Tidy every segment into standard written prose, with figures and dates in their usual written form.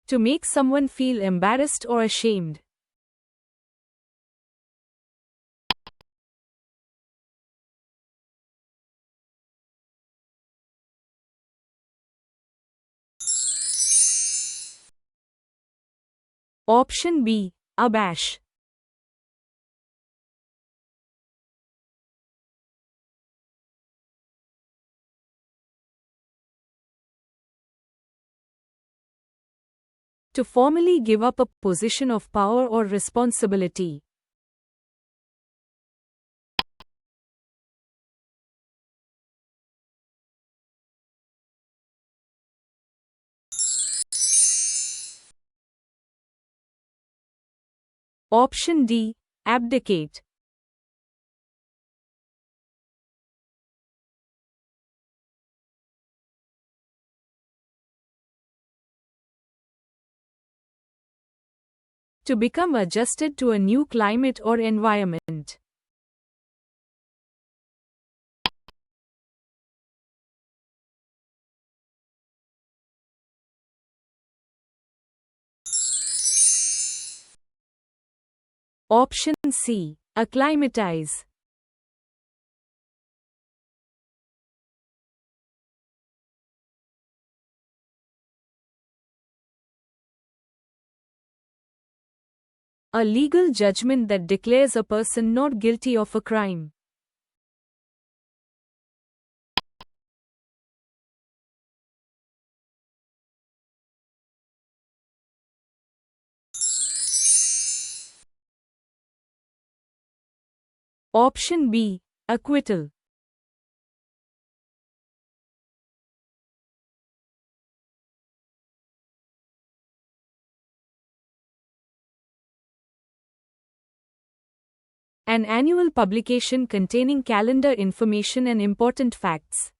To make someone feel embarrassed or ashamed. Option B. Abash. To formally give up a position of power or responsibility. Option D. Abdicate. To become adjusted to a new climate or environment. Option C. Acclimatize. A legal judgment that declares a person not guilty of a crime. Option B. Acquittal. An annual publication containing calendar information and important facts.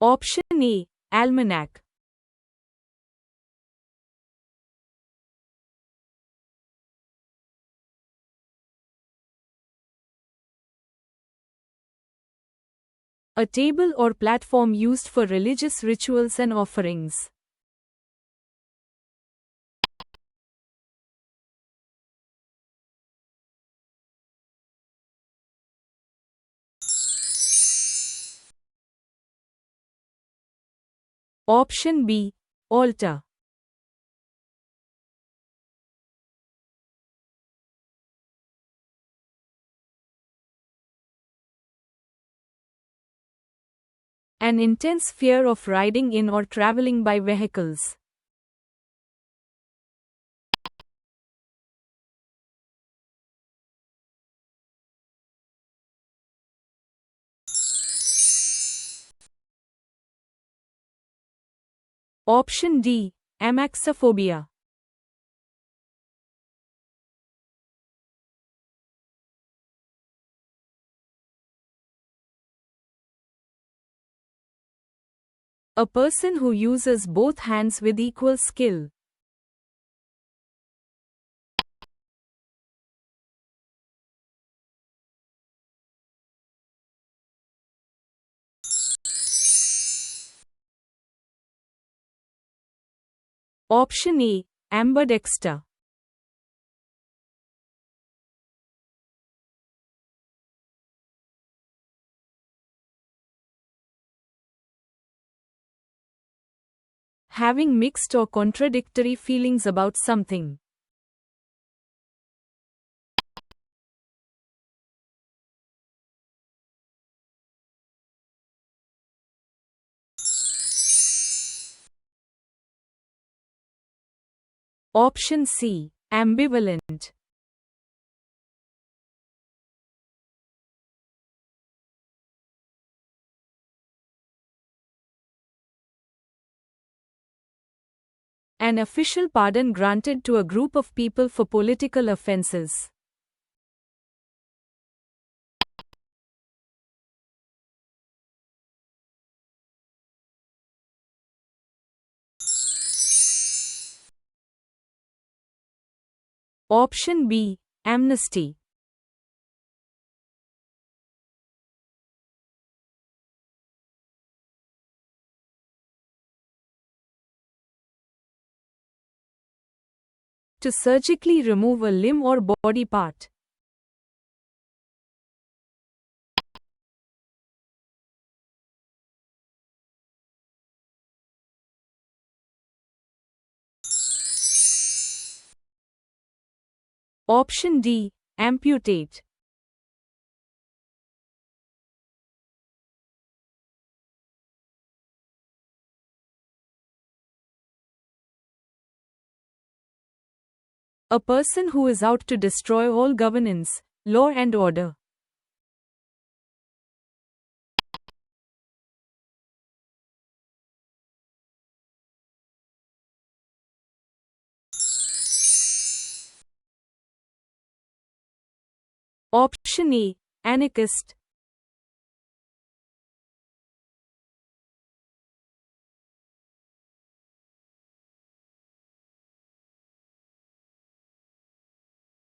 Option A. Almanac. A table or platform used for religious rituals and offerings. Option B. Altar. An intense fear of riding in or traveling by vehicles. Option D. Amaxophobia. A person who uses both hands with equal skill. Option A. Ambidexter. Having mixed or contradictory feelings about something. Option C. Ambivalent. An official pardon granted to a group of people for political offenses. Option B. amnesty. To surgically remove a limb or body part. Option D. Amputate. A person who is out to destroy all governance, law and order. Option A. Anarchist.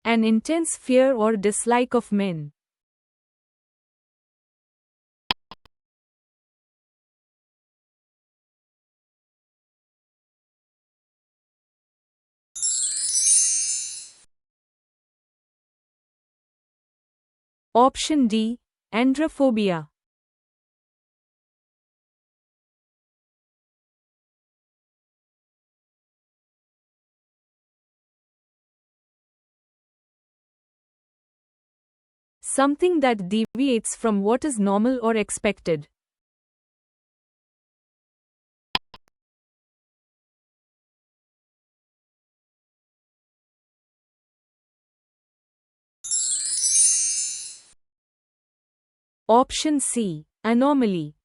An intense fear or dislike of men. Option D. Androphobia. Something that deviates from what is normal or expected. Option C. Anomaly.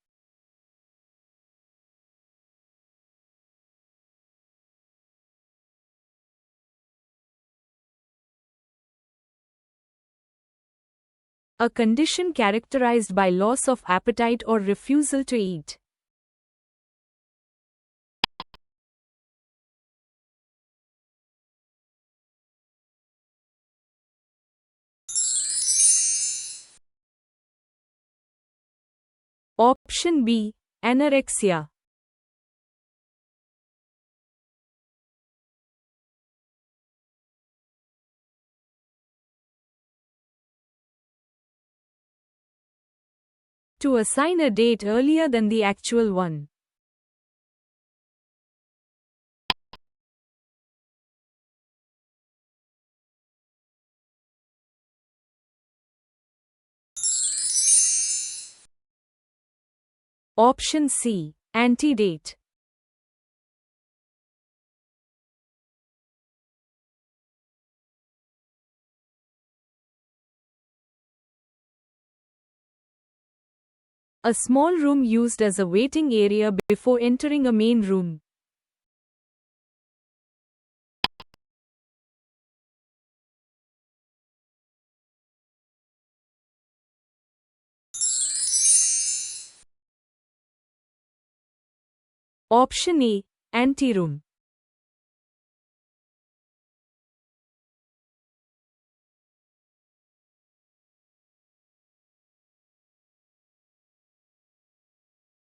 A condition characterized by loss of appetite or refusal to eat. Option B. Anorexia. To assign a date earlier than the actual one. Option C. Antedate. A small room used as a waiting area before entering a main room. Option A. Anteroom.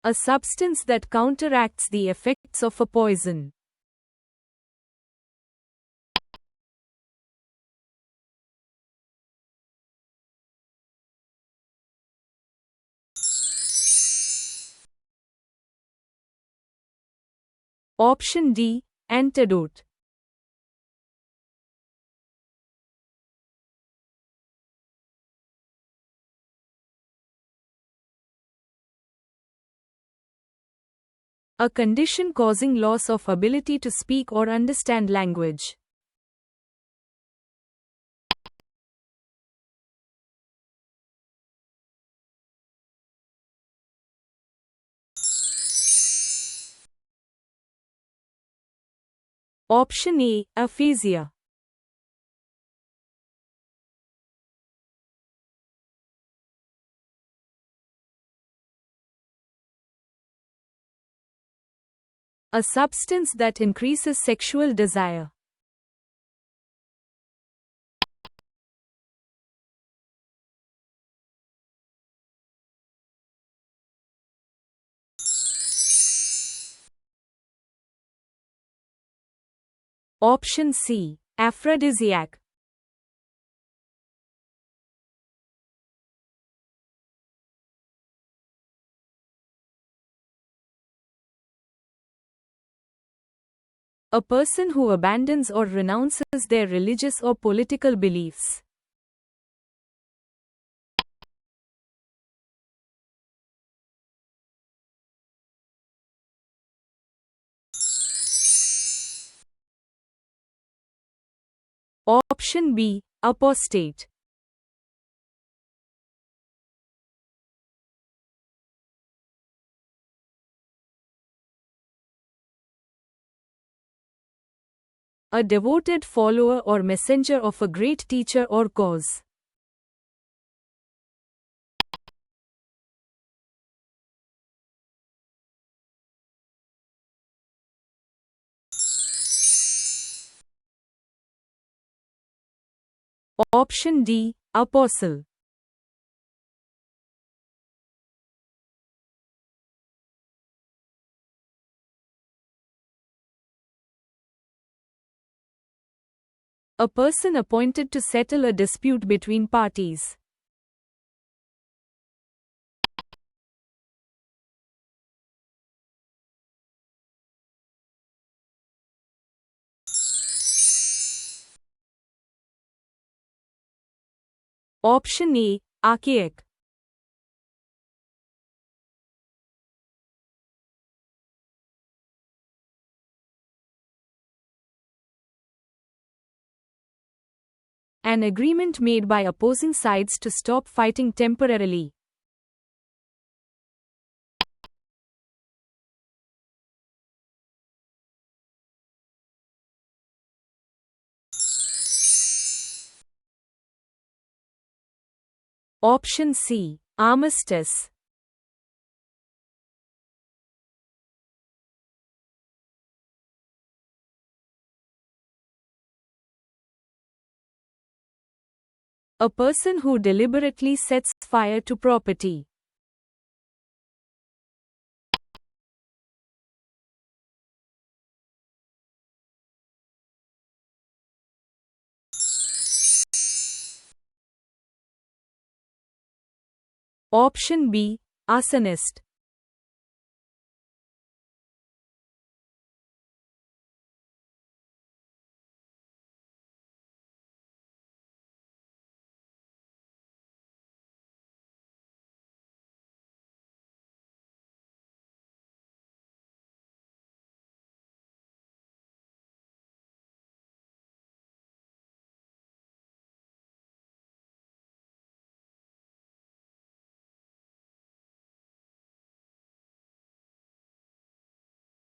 A substance that counteracts the effects of a poison. Option D. Antidote. A condition causing loss of ability to speak or understand language. Option A. Aphasia. A substance that increases sexual desire. Option C. Aphrodisiac. A person who abandons or renounces their religious or political beliefs. Option B. Apostate. A devoted follower or messenger of a great teacher or cause. Option D. Apostle. A person appointed to settle a dispute between parties. Option A. Archaic. An agreement made by opposing sides to stop fighting temporarily. Option C. Armistice. A person who deliberately sets fire to property. Option B. Arsonist.